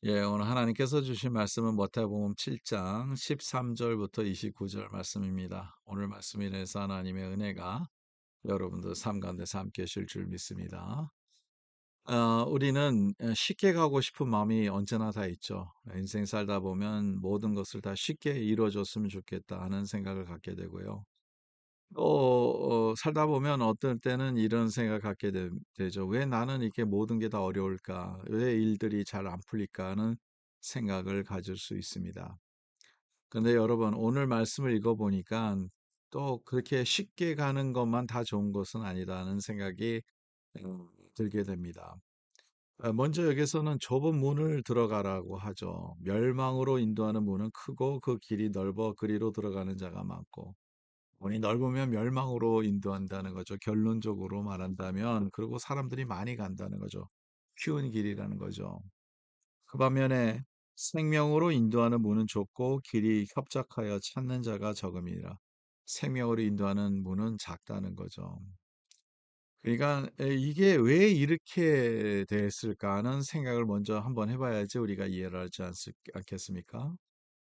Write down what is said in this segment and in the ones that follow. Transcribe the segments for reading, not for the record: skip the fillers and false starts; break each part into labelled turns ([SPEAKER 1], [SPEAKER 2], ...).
[SPEAKER 1] 오늘 하나님께서 주신 말씀은 마태복음 7장 13절부터 29절 말씀입니다. 오늘 말씀을 인해서 하나님의 은혜가 여러분들 삶 가운데서 함께 하실 줄 믿습니다. 우리는 쉽게 가고 싶은 마음이 언제나 다 있죠. 인생 살다 보면 모든 것을 다 쉽게 이루어졌으면 좋겠다 하는 생각을 갖게 되고요. 살다 보면 어떨 때는 이런 생각을 갖게 되죠. '왜 나는 이렇게 모든 게 다 어려울까? 왜 일들이 잘 안 풀릴까?' 하는 생각을 가질 수 있습니다. 근데 여러분 오늘 말씀을 읽어 보니까 또 그렇게 쉽게 가는 것만 다 좋은 것은 아니라는 생각이 들게 됩니다. 먼저 여기서는 좁은 문을 들어가라고 하죠. 멸망으로 인도하는 문은 크고 그 길이 넓어 그리로 들어가는 자가 많고 문이 넓으면 멸망으로 인도한다는 거죠. 결론적으로 말한다면 그리고 사람들이 많이 간다는 거죠. 쉬운 길이라는 거죠. 그 반면에 생명으로 인도하는 문은 좁고 길이 협착하여 찾는 자가 적음이라. 생명으로 인도하는 문은 작다는 거죠. 그러니까 이게 왜 이렇게 됐을까 하는 생각을 먼저 한번 해봐야지 우리가 이해를 하지 않겠습니까?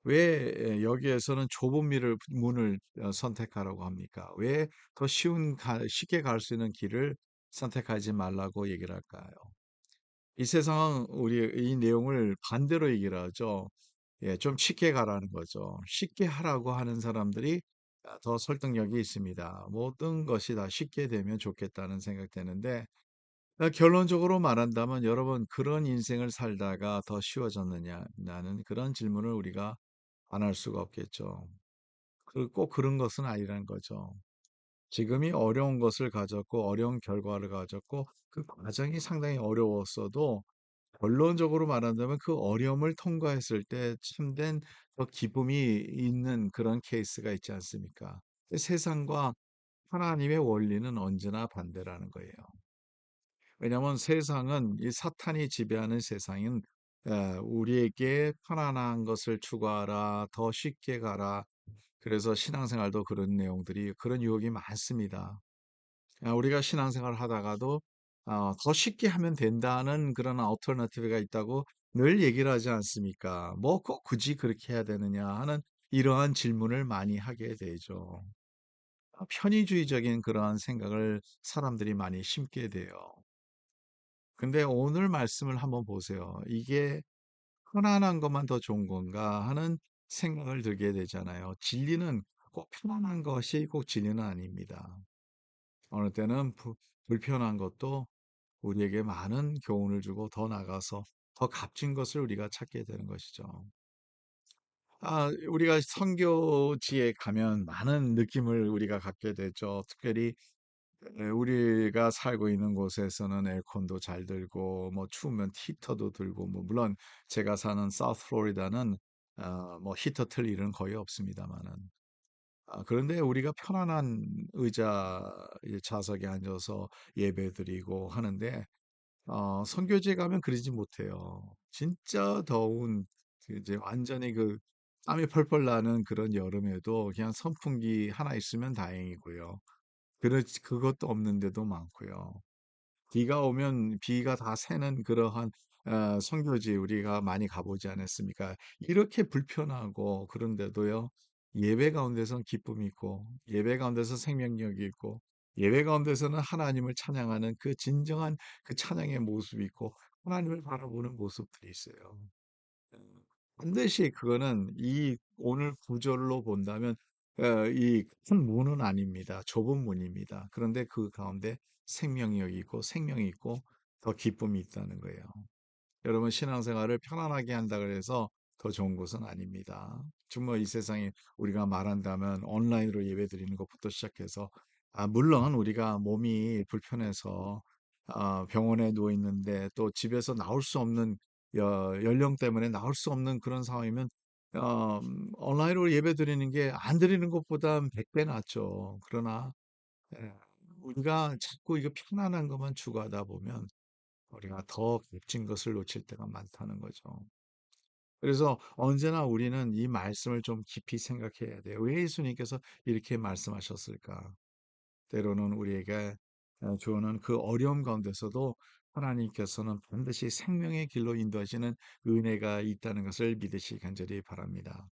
[SPEAKER 1] 왜 여기에서는 좁은 문을 선택하라고 합니까? 왜 더 쉽게 갈 수 있는 길을 선택하지 말라고 얘기를 할까요? 이 세상은 우리 이 내용을 반대로 얘기를 하죠. 좀 쉽게 가라는 거죠. 쉽게 하라고 하는 사람들이 더 설득력이 있습니다. 모든 것이 다 쉽게 되면 좋겠다는 생각되는데 결론적으로 말한다면 여러분 그런 인생을 살다가 더 쉬워졌느냐? 라는 그런 질문을 우리가 안 할 수가 없겠죠. 꼭 그런 것은 아니라는 거죠. 지금이 어려운 것을 가졌고 어려운 결과를 가졌고 그 과정이 상당히 어려웠어도 결론적으로 말한다면 그 어려움을 통과했을 때 참된 더 기쁨이 있는 그런 케이스가 있지 않습니까? 세상과 하나님의 원리는 언제나 반대라는 거예요. 왜냐하면 세상은 이 사탄이 지배하는 세상인 우리에게 편안한 것을 추구하라, 더 쉽게 가라. 그래서 신앙생활도 그런 내용들이 그런 유혹이 많습니다. 우리가 신앙생활을 하다가도 더 쉽게 하면 된다는 그런 얼터너티브가 있다고 늘 얘기를 하지 않습니까? 뭐 꼭 굳이 그렇게 해야 되느냐 하는 이러한 질문을 많이 하게 되죠. 편의주의적인 그러한 생각을 사람들이 많이 심게 돼요. 근데 오늘 말씀을 한번 보세요. 이게 편안한 것만 더 좋은 건가 하는 생각을 들게 되잖아요. 진리는 꼭 편안한 것이 꼭 진리는 아닙니다. 어느 때는 불편한 것도 우리에게 많은 교훈을 주고 더 나아가서 더 값진 것을 우리가 찾게 되는 것이죠. 우리가 선교지에 가면 많은 느낌을 우리가 갖게 되죠. 특별히 우리가 살고 있는 곳에서는 에어컨도 잘 들고 뭐 추우면 히터도 들고 뭐 물론 제가 사는 사우스 플로리다는 뭐 히터 틀 일은 거의 없습니다만은 그런데 우리가 편안한 좌석에 앉아서 예배드리고 하는데 선교지에 가면 그러지 못해요. 진짜 더운 이제 완전히 그 땀이 펄펄 나는 그런 여름에도 그냥 선풍기 하나 있으면 다행이고요. 그것도 없는 데도 많고요. 비가 오면 비가 다 새는 그러한 선교지 우리가 많이 가보지 않았습니까? 이렇게 불편하고 그런데도요. 예배 가운데서는 기쁨이 있고 예배 가운데서 생명력이 있고 예배 가운데서는 하나님을 찬양하는 그 진정한 그 찬양의 모습이 있고 하나님을 바라보는 모습들이 있어요. 음. 반드시 그거는 이 오늘 구절로 본다면 이 큰 문은 아닙니다. 좁은 문입니다. 그런데 그 가운데 생명력이 있고 생명이 있고 더 기쁨이 있다는 거예요. 여러분 신앙생활을 편안하게 한다 그래서 더 좋은 것은 아닙니다. 정말 이 세상에 우리가 말한다면 온라인으로 예배드리는 것부터 시작해서 물론 우리가 몸이 불편해서 병원에 누워 있는데 또 집에서 나올 수 없는 연령 때문에 나올 수 없는 그런 상황이면 온라인으로 예배드리는 게 안 드리는 것보다 100배 낫죠. 그러나 예, 우리가 자꾸 이거 편안한 것만 추구하다 보면 우리가 더 값진 것을 놓칠 때가 많다는 거죠. 그래서 언제나 우리는 이 말씀을 좀 깊이 생각해야 돼요. 왜 예수님께서 이렇게 말씀하셨을까? 때로는 우리에게 주어는 그 어려움 가운데서도 하나님께서는 반드시 생명의 길로 인도하시는 은혜가 있다는 것을 믿으시 간절히 바랍니다.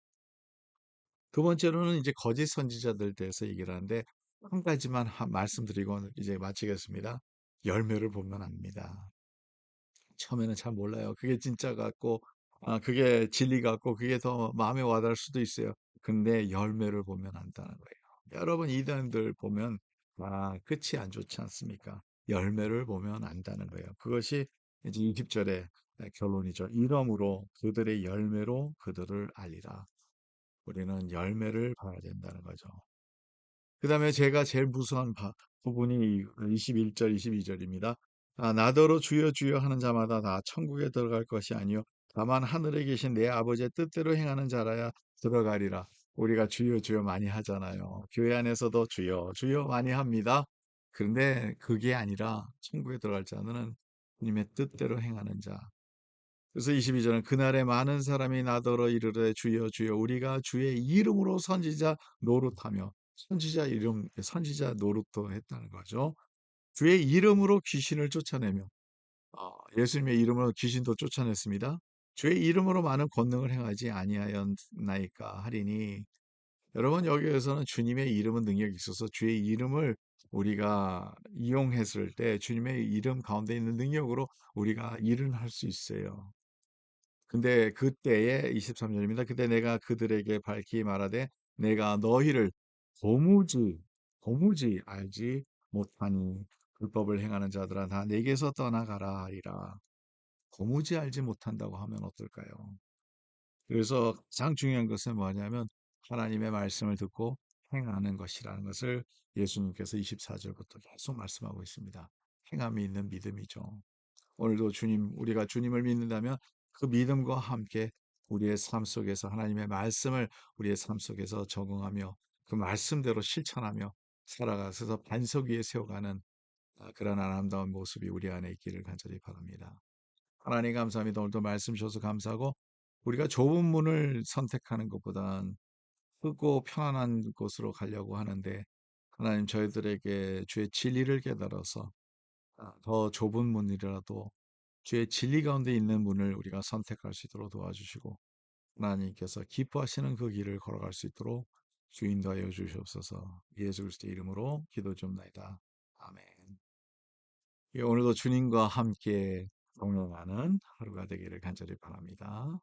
[SPEAKER 1] 두 번째로는 이제 거짓 선지자들 대해서 얘기를 하는데 한 가지만 말씀드리고 이제 마치겠습니다. 열매를 보면 압니다. 처음에는 잘 몰라요. 그게 진짜 같고, 그게 진리 같고, 그게 더 마음에 와닿을 수도 있어요. 근데 열매를 보면 안다는 거예요. 여러분, 이단들 보면, 끝이 안 좋지 않습니까? 열매를 보면 안다는 거예요. 그것이 이제 20절의 결론이죠. 이러므로 그들의 열매로 그들을 알리라. 우리는 열매를 봐야 된다는 거죠. 그 다음에 제가 제일 무서운 부분이 21절, 22절입니다. 나더러 주여 주여 하는 자마다 다 천국에 들어갈 것이 아니요 다만 하늘에 계신 내 아버지의 뜻대로 행하는 자라야 들어가리라. 우리가 주여 주여 많이 하잖아요. 교회 안에서도 주여 주여 많이 합니다. 그런데 그게 아니라 천국에 들어갈 자는 주님의 뜻대로 행하는 자. 그래서 22절은 그날에 많은 사람이 나더러 이르되 주여 주여 우리가 주의 이름으로 선지자 노릇하며 선지자 이름 선지자 노릇도 했다는 거죠. 주의 이름으로 귀신을 쫓아내며 예수님의 이름으로 귀신도 쫓아냈습니다. 주의 이름으로 많은 권능을 행하지 아니하였나이까 하리니 여러분 여기에서는 주님의 이름은 능력이 있어서 주의 이름을 우리가 이용했을 때 주님의 이름 가운데 있는 능력으로 우리가 일을 할 수 있어요. 근데 그때에 23절입니다. 그때 내가 그들에게 밝히 말하되 내가 너희를 도무지 도무지 알지 못하니 불법을 행하는 자들아 다 내게서 떠나가라 하리라. 도무지 알지 못한다고 하면 어떨까요? 그래서 가장 중요한 것은 뭐냐면 하나님의 말씀을 듣고 행하는 것이라는 것을 예수님께서 24절부터 계속 말씀하고 있습니다. 행함이 있는 믿음이죠. 오늘도 우리가 주님을 믿는다면 그 믿음과 함께 우리의 삶 속에서 하나님의 말씀을 우리의 삶 속에서 적응하며 그 말씀대로 실천하며 살아가서 반석 위에 세워가는 그런 아름다운 모습이 우리 안에 있기를 간절히 바랍니다. 하나님 감사합니다. 오늘도 말씀 주셔서 감사하고 우리가 좁은 문을 선택하는 것보단 크고 편안한 곳으로 가려고 하는데 하나님 저희들에게 주의 진리를 깨달아서 더 좁은 문이라도 주의 진리 가운데 있는 문을 우리가 선택할 수 있도록 도와주시고 하나님께서 기뻐하시는 그 길을 걸어갈 수 있도록 주 인도하여 주시옵소서. 예수 그리스도의 이름으로 기도 좀 나이다. 아멘. 예, 오늘도 주님과 함께 동행하는 하루가 되기를 간절히 바랍니다.